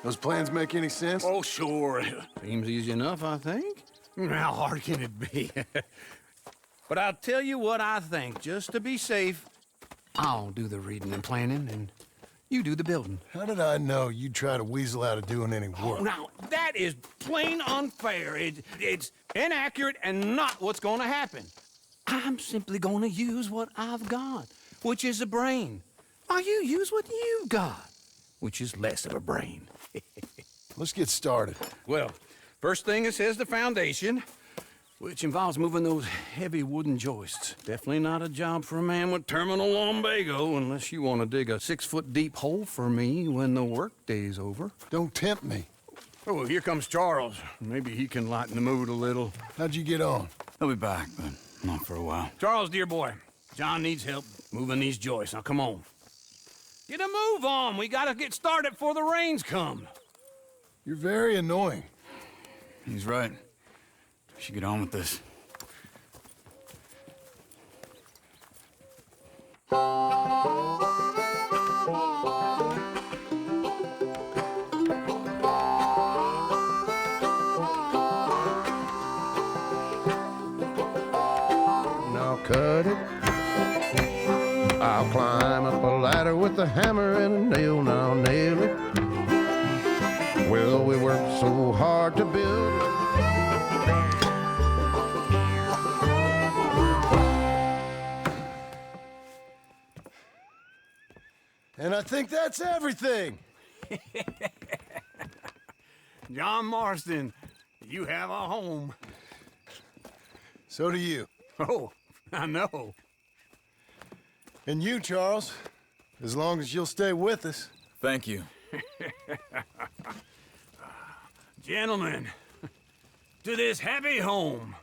Those plans make any sense? Oh, sure. Seems easy enough, I think. How hard can it be? But I'll tell you what I think, just to be safe. I'll do the reading and planning, and you do the building. How did I know you'd try to weasel out of doing any work? Oh, now, that is plain unfair. It's inaccurate and not what's going to happen. I'm simply going to use what I've got, which is a brain. While you use what you've got, which is less of a brain. Let's get started. Well, first thing it says the foundation, which involves moving those heavy wooden joists. Definitely not a job for a man with terminal lumbago, unless you want to dig a 6-foot deep hole for me when the workday's over. Don't tempt me. Oh, here comes Charles. Maybe he can lighten the mood a little. How'd you get on? I'll be back, but not for a while. Charles, dear boy, John needs help moving these joists. Now, come on. Get a move on. We gotta get started before the rains come. You're very annoying. He's right. We should get on with this. Now cut it. I'll climb up a ladder with a hammer and a nail. Now nail it. Well, we worked so hard to build it. And I think that's everything. John Marston, you have a home. So do you. Oh, I know. And you, Charles. As long as you'll stay with us. Thank you. Gentlemen, to this happy home.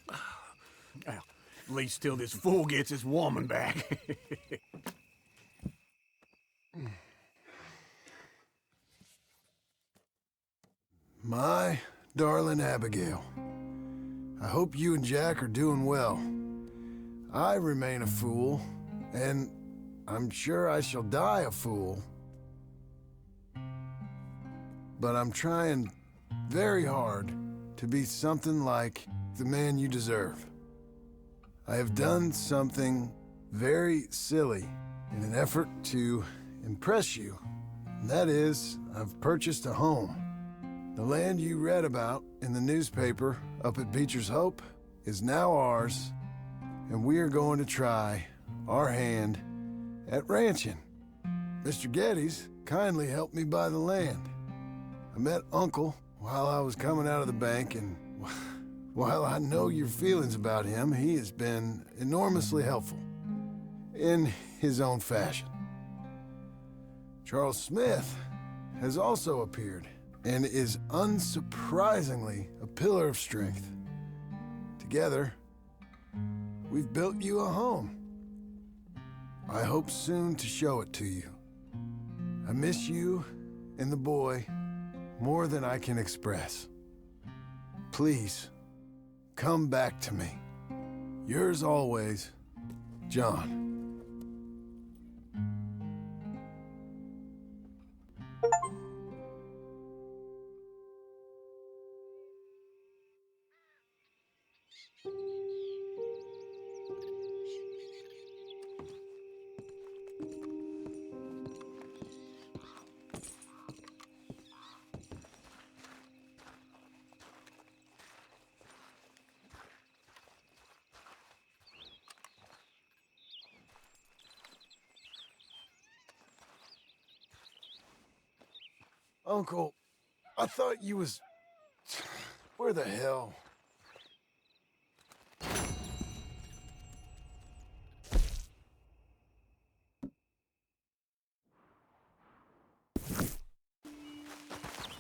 Well, at least till this fool gets his woman back. My darling Abigail, I hope you and Jack are doing well. I remain a fool, and I'm sure I shall die a fool. But I'm trying very hard to be something like the man you deserve. I have done something very silly in an effort to impress you. And that is, I've purchased a home. The land you read about in the newspaper up at Beecher's Hope is now ours, and we are going to try our hand at ranching. Mr. Geddes kindly helped me buy the land. I met Uncle while I was coming out of the bank, and while I know your feelings about him, he has been enormously helpful in his own fashion. Charles Smith has also appeared and is unsurprisingly a pillar of strength. Together, we've built you a home. I hope soon to show it to you. I miss you and the boy more than I can express. Please, come back to me. Yours always, John. Uncle, I thought you was... Where the hell?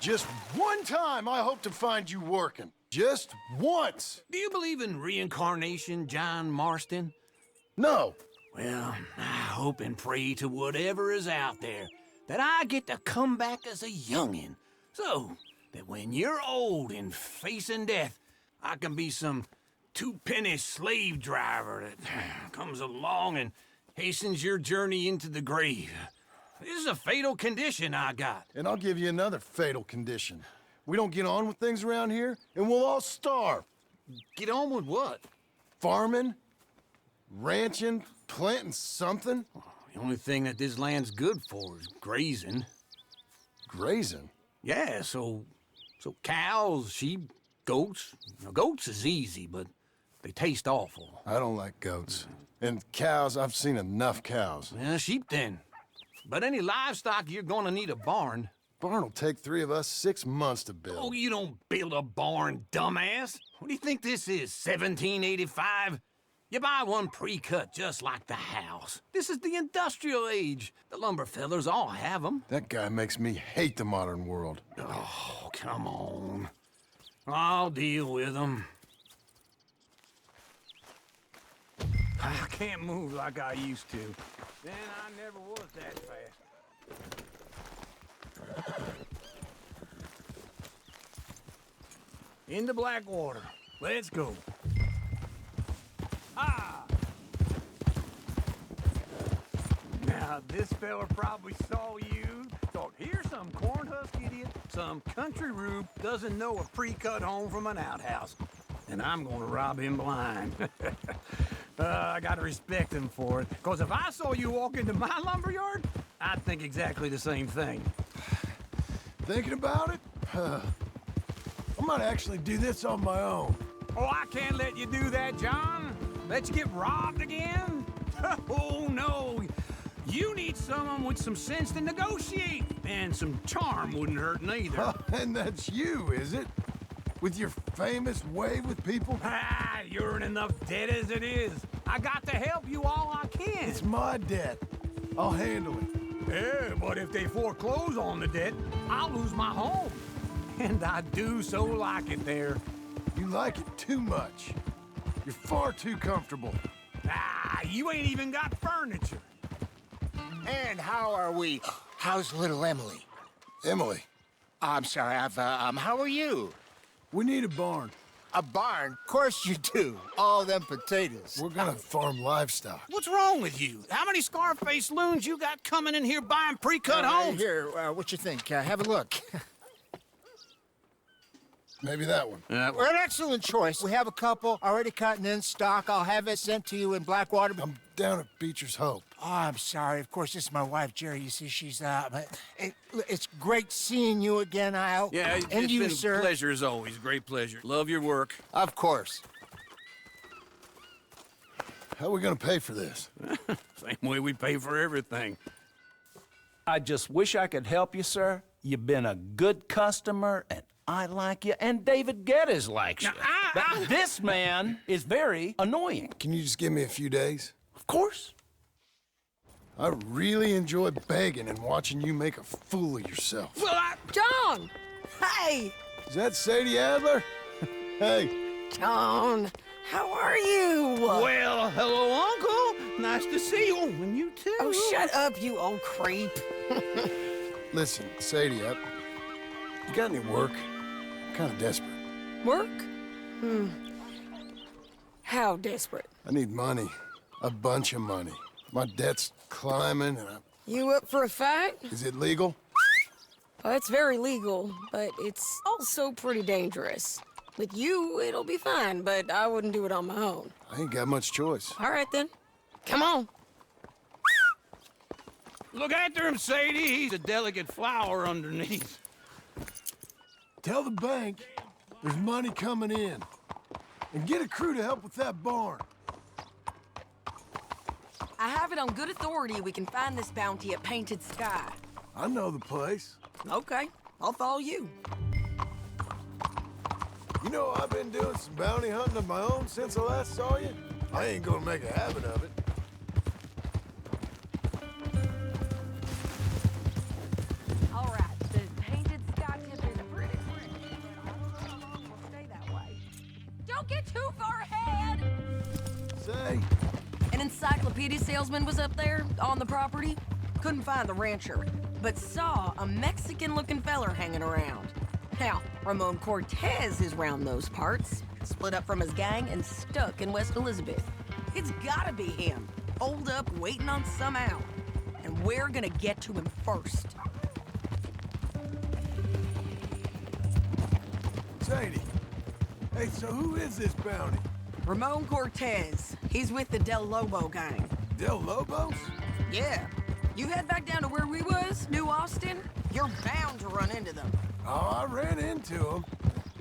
Just one time I hope to find you working. Just once. Do you believe in reincarnation, John Marston? No. Well, I hope and pray to whatever is out there that I get to come back as a youngin', so that when you're old and facing death, I can be some two-penny slave driver that comes along and hastens your journey into the grave. This is a fatal condition I got. And I'll give you another fatal condition. We don't get on with things around here, and we'll all starve. Get on with what? Farming, ranching, planting something. The only thing that this land's good for is grazing. Grazing? Yeah, so cows, sheep, goats. Now, goats is easy, but they taste awful. I don't like goats. And cows, I've seen enough cows. Yeah, sheep then. But any livestock, you're gonna need a barn. Barn will take 3 of us 6 months to build. Oh, you don't build a barn, dumbass. What do you think this is, 1785? You buy one pre-cut just like the house. This is the industrial age. The lumber fellers all have them. That guy makes me hate the modern world. Oh, come on. I'll deal with them. I can't move like I used to. Then I never was that fast. Into Blackwater. Let's go. Ah! Now, this fella probably saw you, thought, here's some corn husk idiot, some country rube doesn't know a pre-cut home from an outhouse. And I'm gonna rob him blind. I gotta respect him for it, because if I saw you walk into my lumberyard, I'd think exactly the same thing. Thinking about it? I might actually do this on my own. Oh, I can't let you do that, John. Let you get robbed again? Oh, no. You need someone with some sense to negotiate. And some charm wouldn't hurt neither. And that's you, is it? With your famous way with people? Ah, you're in enough debt as it is. I got to help you all I can. It's my debt. I'll handle it. Yeah, but if they foreclose on the debt, I'll lose my home. And I do so like it there. You like it too much. You're far too comfortable. Ah, you ain't even got furniture. And how are we? How's little Emily? Emily, I'm sorry, how are you? we need a barn. A barn? Of course you do. All them potatoes. We're gonna farm livestock. What's wrong with you? How many Scarface loons you got coming in here buying pre-cut homes? Here, what you think? Have a look. Maybe that one. We're an excellent choice. We have a couple already cut and in stock. I'll have it sent to you in Blackwater. I'm down at Beecher's Hope. Oh, I'm sorry. Of course, this is my wife, Jerry. You see, she's it's great seeing you again, Al. Yeah, and it's you, been sir. a pleasure as always. Great pleasure. Love your work. Of course. How are we gonna pay for this? Same way we pay for everything. I just wish I could help you, sir. You've been a good customer, and I like you, and David Geddes likes you. But this man is very annoying. Can you just give me a few days? Of course. I really enjoy begging and watching you make a fool of yourself. Well, John! Hey! Is that Sadie Adler? Hey, John, how are you? well, hello, Uncle. Nice to see you. Oh, and you too. Oh, shut up, you old creep. listen, Sadie, you got any work? I'm kind of desperate. Work? How desperate? I need money. A bunch of money. My debt's climbing, and You up for a fight? is it legal? Well, it's very legal, but it's also pretty dangerous. With you, it'll be fine, but I wouldn't do it on my own. I ain't got much choice. All right, then. Come on. Look after him, Sadie. He's a delicate flower underneath. Tell the bank there's money coming in. And get a crew to help with that barn. I have it on good authority we can find this bounty at Painted Sky. I know the place. Okay, I'll follow you. You know, I've been doing some bounty hunting of my own since I last saw you. I ain't gonna make a habit of it. All right, the Painted Sky tip is pretty. I don't know how long we'll stay that way. Don't get too far ahead! Say, An encyclopedia salesman was up there on the property. Couldn't find the rancher, but saw a Mexican-looking feller hanging around. Now, Ramon Cortez is round those parts, split up from his gang and stuck in West Elizabeth. It's gotta be him, holed up waiting on some out. and we're gonna get to him first. Sadie. Hey, so who is this bounty? Ramon Cortez. He's with the Del Lobo gang. Del Lobos? Yeah. You head back down to where we was, New Austin, you're bound to run into them. Oh, I ran into them.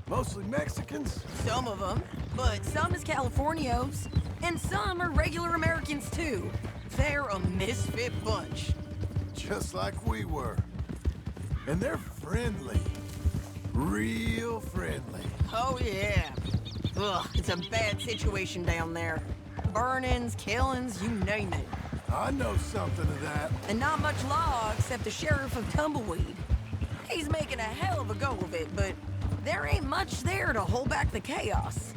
Mostly Mexicans. Some of them, but some is Californios, and some are regular Americans too. They're a misfit bunch. Just like we were. And they're friendly. Real friendly. Oh yeah. Ugh, it's a bad situation down there. Burnings, killings, you name it. I know something of that. And not much law except the sheriff of Tumbleweed. He's making a hell of a go of it, but there ain't much there to hold back the chaos.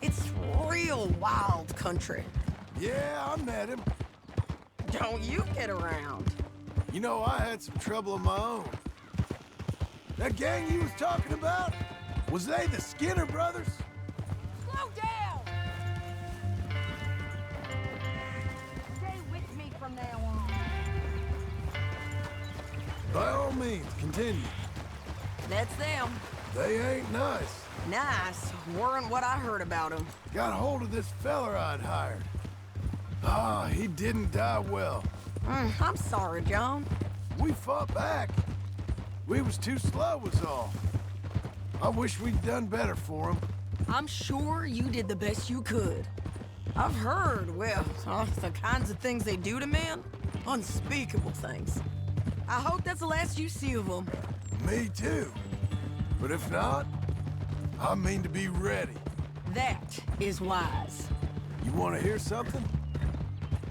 It's real wild country. Yeah, I met him. Don't you get around. You know, I had some trouble of my own. That gang you was talking about, was they the Skinner brothers? Slow down! Stay with me from now on. By all means, continue. That's them. They ain't nice. Nice. Weren't what I heard about them. Got hold of this feller I'd hired. Ah, he didn't die well. I'm sorry, John. We fought back. We was too slow was all. I wish we'd done better for him. I'm sure you did the best you could. I've heard, well, the kinds of things they do to men. Unspeakable things. I hope that's the last you see of them. Me too. But if not, I mean to be ready. That is wise. You want to hear something?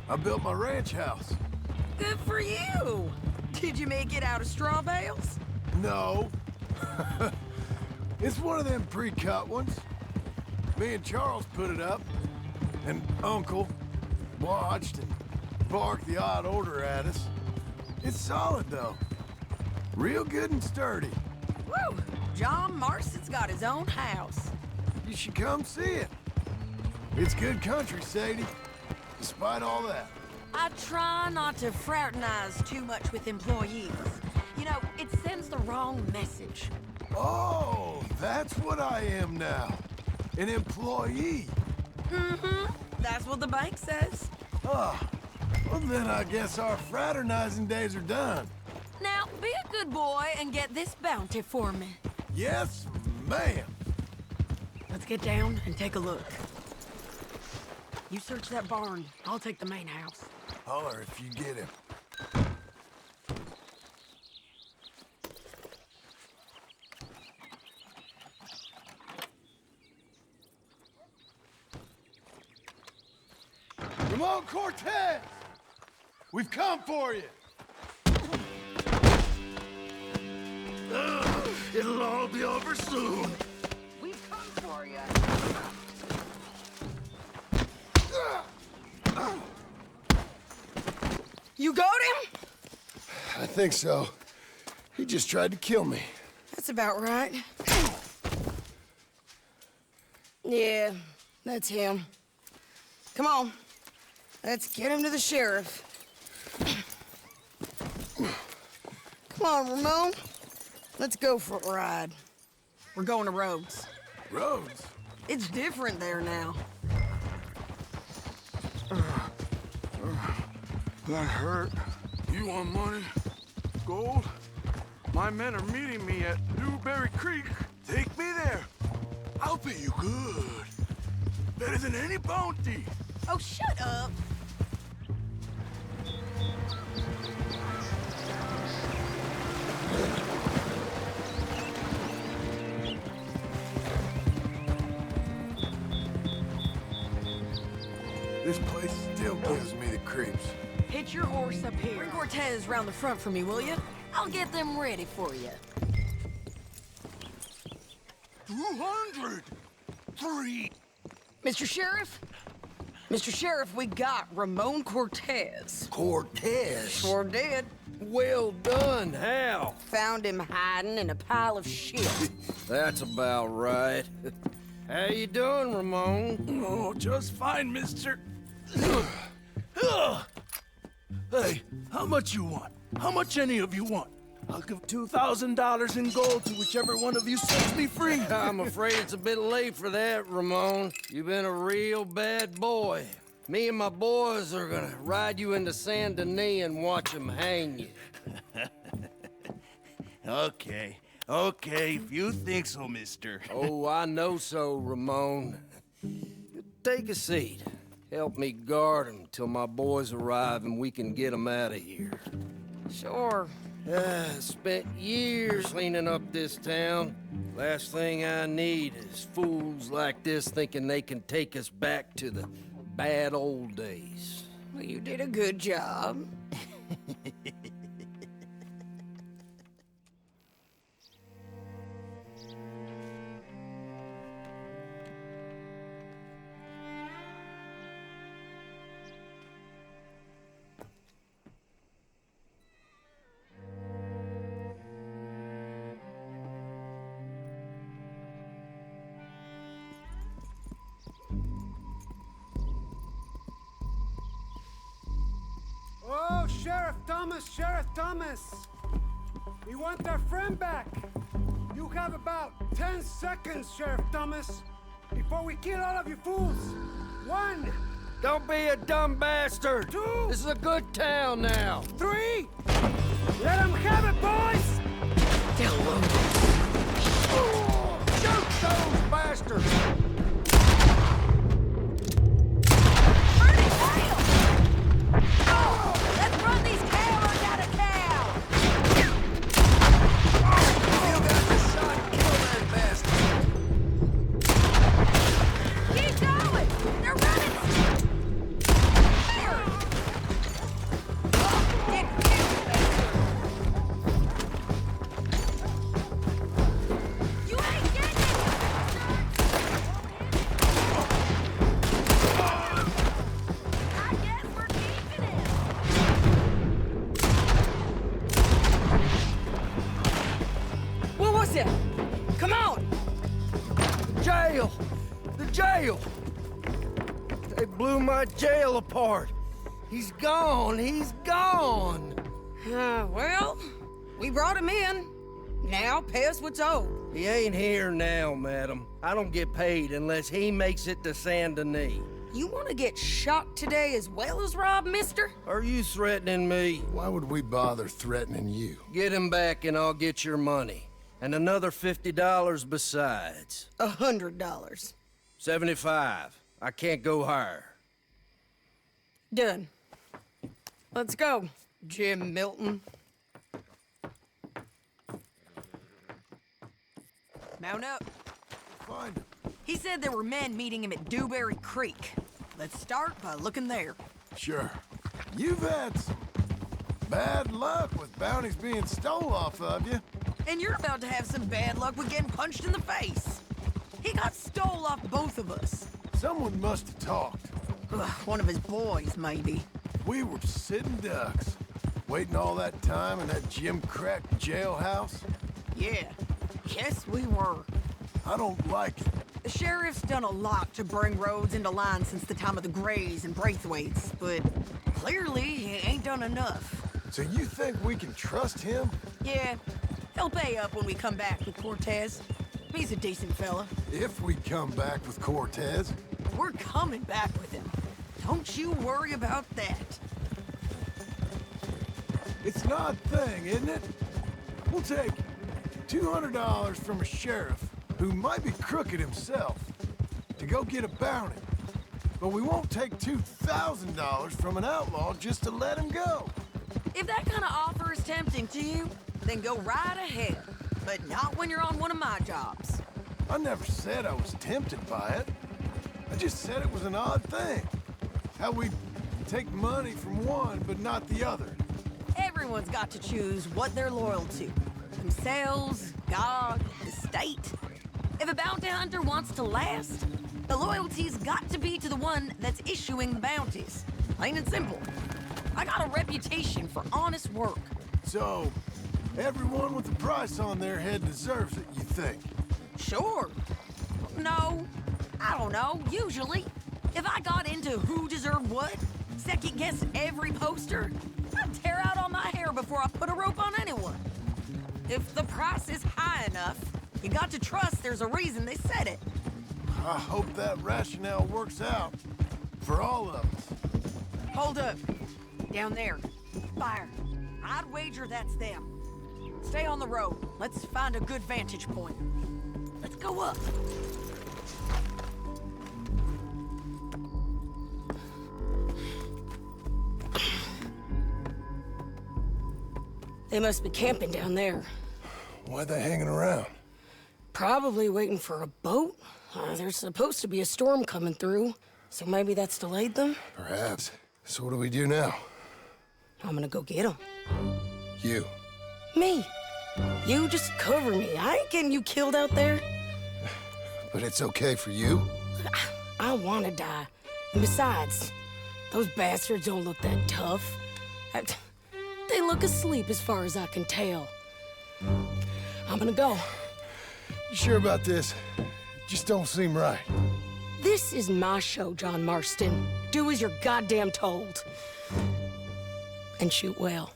I built my ranch house. Good for you. Did you make it out of straw bales? No. It's one of them pre-cut ones. Me and Charles put it up, and Uncle watched and barked the odd order at us. It's solid, though. Real good and sturdy. Woo! John Marston's got his own house. You should come see it. It's good country, Sadie, despite all that. I try not to fraternize too much with employees. You know, it sends the wrong message. Oh, that's what I am now. An employee. Mm-hmm. That's what the bank says. Ah, well then I guess our fraternizing days are done. Now, be a good boy and get this bounty for me. Yes, ma'am. Let's get down and take a look. You search that barn. I'll take the main house. Holler if you get him. Come on, Cortez! We've come for you! It'll all be over soon. We've come for you. You got him? I think so. He just tried to kill me. That's about right. Yeah, that's him. Come on. Let's get him to the sheriff. Come on, Ramon. Let's go for a ride. We're going to Rhodes. Rhodes? It's different there now. That hurt. You want money? Gold? My men are meeting me at Newberry Creek. Take me there. I'll pay you good. Better than any bounty. Oh, shut up. This place still gives me the creeps. Hitch your horse up here. Bring Cortez round the front for me, will you? I'll get them ready for you. 200! 3! Mr. Sheriff? Mr. Sheriff, we got Ramon Cortez. Cortez? Sure did. Well done, Hal. Found him hiding in a pile of shit. That's about right. How you doing, Ramon? Oh, just fine, mister. Hey, how much you want? How much any of you want? I'll give $2,000 in gold to whichever one of you sets me free. I'm afraid it's a bit late for that, Ramon. You've been a real bad boy. Me and my boys are gonna ride you into Saint Denis and watch them hang you. Okay, if you think so, mister. Oh, I know so, Ramon. Take a seat. Help me guard them till my boys arrive and we can get them out of here. Sure. Spent years cleaning up this town. Last thing I need is fools like this thinking they can take us back to the bad old days. Well, you did a good job. Oh, Sheriff Thomas! We want our friend back! You have about 10 seconds, Sheriff Thomas, before we kill all of you fools! 1! Don't be a dumb bastard! 2! This is a good town now! 3! Let them have it, boys! Shoot those bastards! Let's run these cowards out of town! You got the shot, kill that bastard! Keep going! They're running! You ain't getting I guess we're keeping it! What was it? Come on! Jail! The jail! They blew my jail apart! He's gone! He's gone! Well, we brought him in. Now pay us what's owed. He ain't here now, madam. I don't get paid unless he makes it to Saint Denis. You want to get shot today as well as rob, mister? Are you threatening me? Why would we bother threatening you? Get him back and I'll get your money. And another $50 besides. $100. 75. I can't go higher. Done. Let's go, Jim Milton. Mount up. Find him. He said there were men meeting him at Dewberry Creek. Let's start by looking there. Sure. You've had some bad luck with bounties being stole off of you. And you're about to have some bad luck with getting punched in the face. He got stole off both of us. Someone must have talked. Ugh, one of his boys, maybe. We were sitting ducks, waiting all that time in that gim-crack jailhouse. Yeah. Yes, we were. I don't like it. The sheriff's done a lot to bring roads into line since the time of the Grays and Braithwaites, but clearly he ain't done enough. So you think we can trust him? Yeah, he'll pay up when we come back with Cortez. He's a decent fella. If we come back with Cortez. We're coming back with him. Don't you worry about that. It's an odd thing, isn't it? We'll take $200 from a sheriff who might be crooked himself to go get a bounty. But we won't take $2,000 from an outlaw just to let him go. If that kind of offer is tempting to you, then go right ahead. But not when you're on one of my jobs. I never said I was tempted by it. I just said it was an odd thing. How we take money from one but not the other. Everyone's got to choose what they're loyal to. Themselves, God, the state. If a bounty hunter wants to last, the loyalty's got to be to the one that's issuing the bounties. Plain and simple. I got a reputation for honest work. So, everyone with a price on their head deserves it, you think? Sure. No, I don't know, usually. If I got into who deserved what, second-guess every poster, if the price is high enough, you got to trust there's a reason they said it. I hope that rationale works out for all of us. Hold up. Down there. Fire. I'd wager that's them. Stay on the road. Let's find a good vantage point. Let's go up. They must be camping down there. Why they hanging around? Probably waiting for a boat. There's supposed to be a storm coming through, so maybe that's delayed them? Perhaps. So what do we do now? I'm gonna go get them. You. Me. You just cover me. I ain't getting you killed out there. But it's okay for you? I wanna die. And besides, those bastards don't look that tough. They look asleep as far as I can tell. I'm gonna go. You sure about this? Just don't seem right. This is my show, John Marston. Do as you're goddamn told. And shoot well.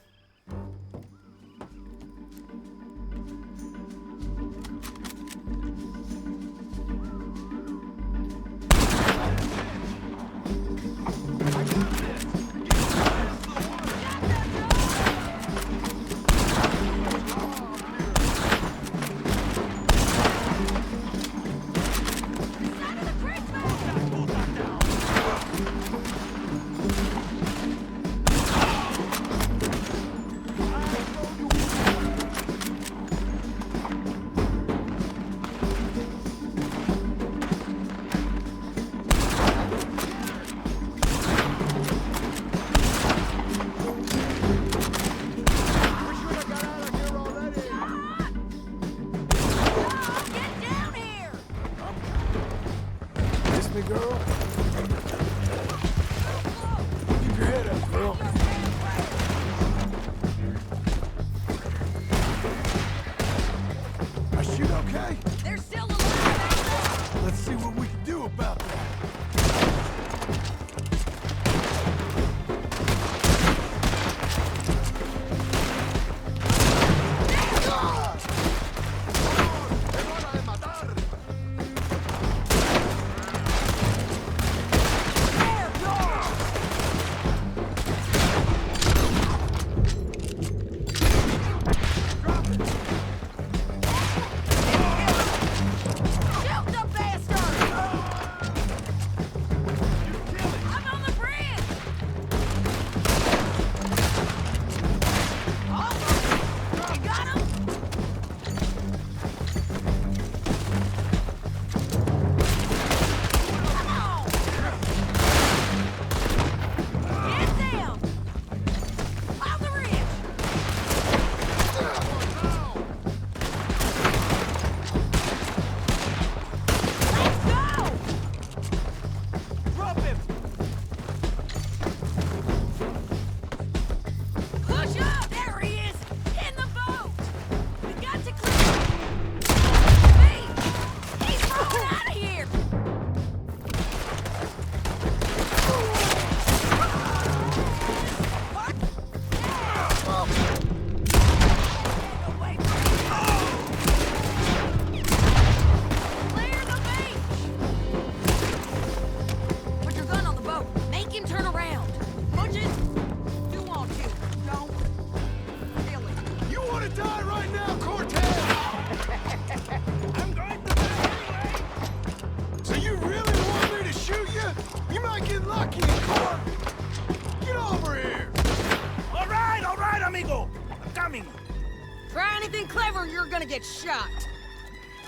Get shot.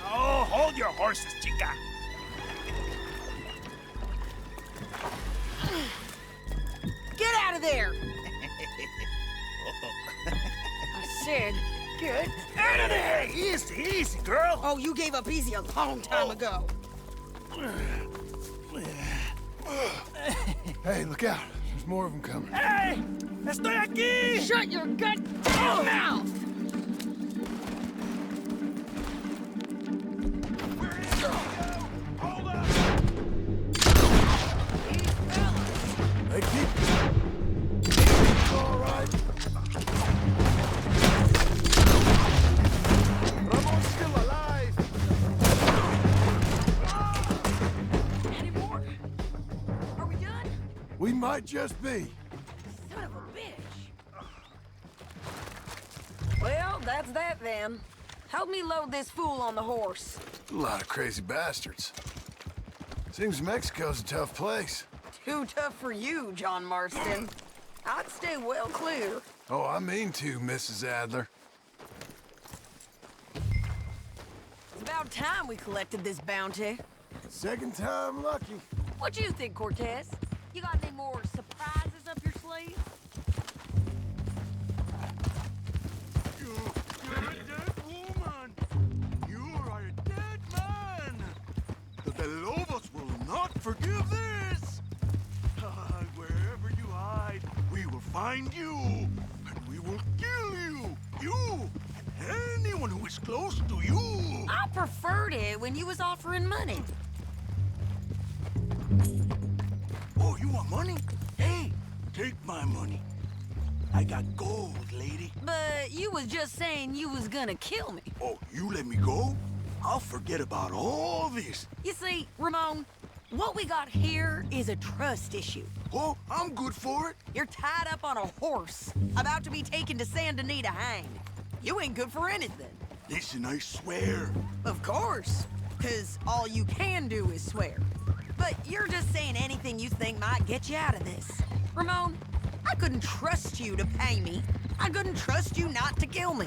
Oh, hold your horses, chica. Get out of there! I said, get out of there! Easy, easy, girl. Oh, you gave up easy a long time ago. Hey, look out. There's more of them coming. Hey! Estoy aquí! Shut your goddamn mouth! They keep... All right. might just be. Son of a bitch. Well, that's that then. Help me load this fool on the horse. A lot of crazy bastards. Seems Mexico's a tough place. Too tough for you, John Marston. I'd stay well clear. Oh, I mean to, Mrs. Adler. It's about time we collected this bounty. Second time lucky. What do you think, Cortez? You got any more surprises up your sleeve? You're a dead woman. You are a dead man. The De Lobos will not forgive this. Wherever you hide, we will find you, and we will kill you. You and anyone who is close to you. I preferred it when you was offering money. Oh, you want money? Hey, take my money. I got gold, lady. But you was just saying you was gonna kill me. Oh, you let me go? I'll forget about all this. You see, Ramon, what we got here is a trust issue. Oh, I'm good for it. You're tied up on a horse, about to be taken to Saint Denis to hang. You ain't good for anything. Listen, I swear. Of course, because all you can do is swear. But you're just saying anything you think might get you out of this. Ramon, I couldn't trust you to pay me. I couldn't trust you not to kill me.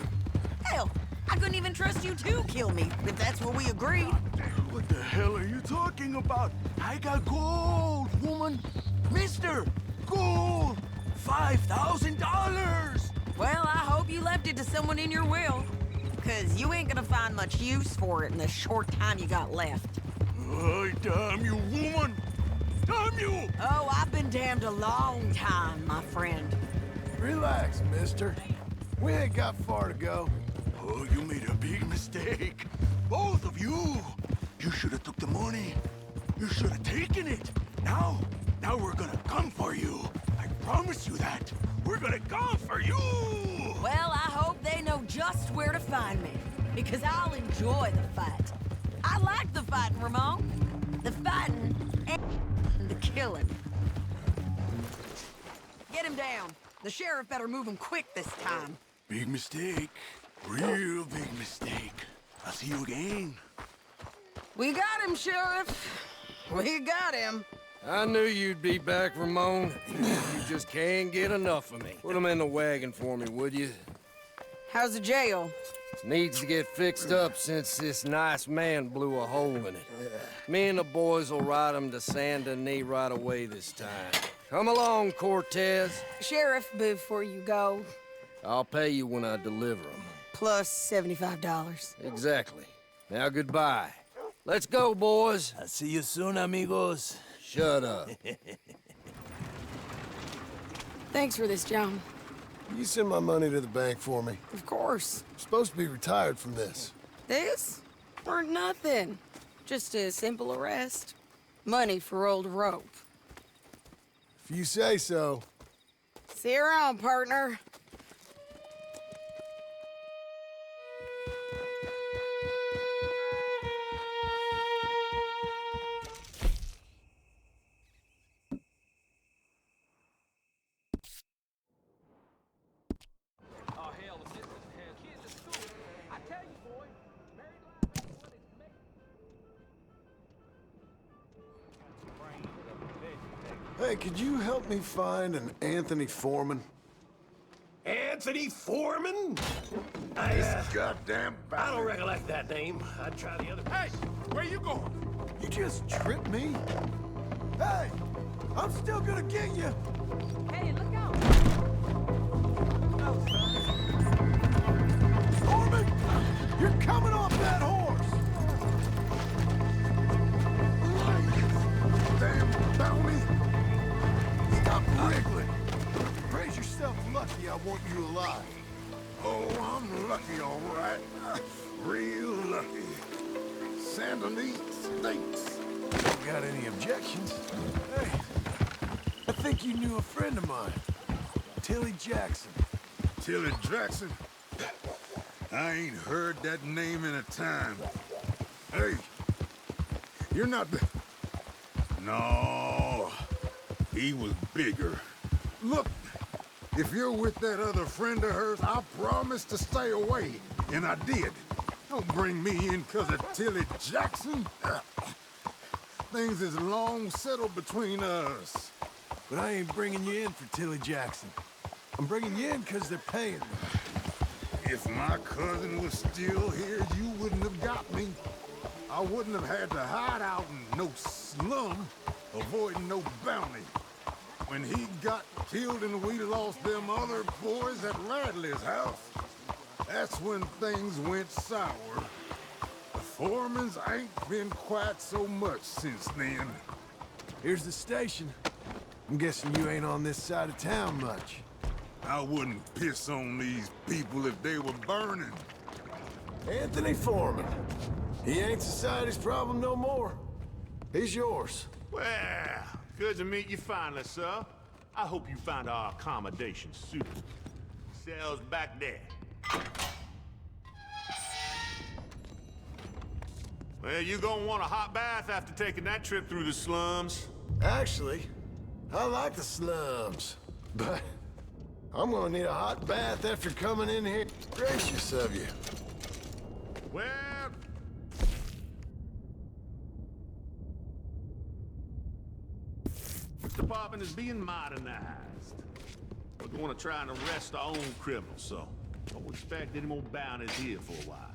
Hell, I couldn't even trust you to kill me, if that's what we agreed. What the hell are you talking about? I got gold, woman. Mister, gold. $5,000. Well, I hope you left it to someone in your will, because you ain't gonna find much use for it in the short time you got left. Oh, damn you, woman! Damn you! Oh, I've been damned a long time, my friend. Relax, mister. We ain't got far to go. Oh, you made a big mistake. Both of you. You should have took the money. You should have taken it. Now we're gonna come for you. I promise you that. We're gonna come for you! Well, I hope they know just where to find me, because I'll enjoy the fight. I like the fighting, Ramon. The fighting and the killing. Get him down. The sheriff better move him quick this time. Big mistake. Real big mistake. I'll see you again. We got him, Sheriff. We got him. I knew you'd be back, Ramon. You just can't get enough of me. Put him in the wagon for me, would you? How's the jail? Needs to get fixed up since this nice man blew a hole in it. Me and the boys will ride him to Saint Denis right away this time. Come along, Cortez. Sheriff, before you go, I'll pay you when I deliver him. plus $75. Exactly. Now goodbye. Let's go, boys. I'll see you soon, amigos. Shut up. Thanks for this, John. You send my money to the bank for me. Of course. I'm supposed to be retired from this. This? Or nothing. Just a simple arrest. Money for old rope. If you say so. See you around, partner. Hey, could you help me find an Anthony Foreman? Anthony Foreman? This goddamn I bastard. don't recollect that name. I'd try the other. Hey, where you going? You just tripped me? Hey, I'm still gonna get you. Hey, look out! Foreman, you're coming off that horse. Damn bounty. Stop wriggling. Raise yourself lucky I want you alive. Oh, I'm lucky, all right. Real lucky. Saint Denis stinks. Don't got any objections. Hey, I think you knew a friend of mine, Tilly Jackson. Tilly Jackson? I ain't heard that name in a time. Hey, you're not the... No, he was bigger. Look, if you're with that other friend of hers, I promised to stay away, and I did. Don't bring me in because of Tilly Jackson. Things is long settled between us. But I ain't bringing you in for Tilly Jackson. I'm bringing you in because they're paying me. If my cousin was still here, you wouldn't have got me. I wouldn't have had to hide out in no slum, avoiding no bounty. When he got killed and we lost them other boys at Radley's house, that's when things went sour. The Foremans ain't been quite so much since then. Here's the station. I'm guessing you ain't on this side of town much. I wouldn't piss on these people if they were burning. Anthony Foreman. He ain't society's problem no more. He's yours. Well, good to meet you finally, sir. I hope you find our accommodation suitable. Cell's back there. Well, you gonna want a hot bath after taking that trip through the slums. Actually, I like the slums, but I'm gonna need a hot bath after coming in here. Gracious of you. Well... This department is being modernized. We're going to try and arrest our own criminals, so don't expect any more bounties here for a while.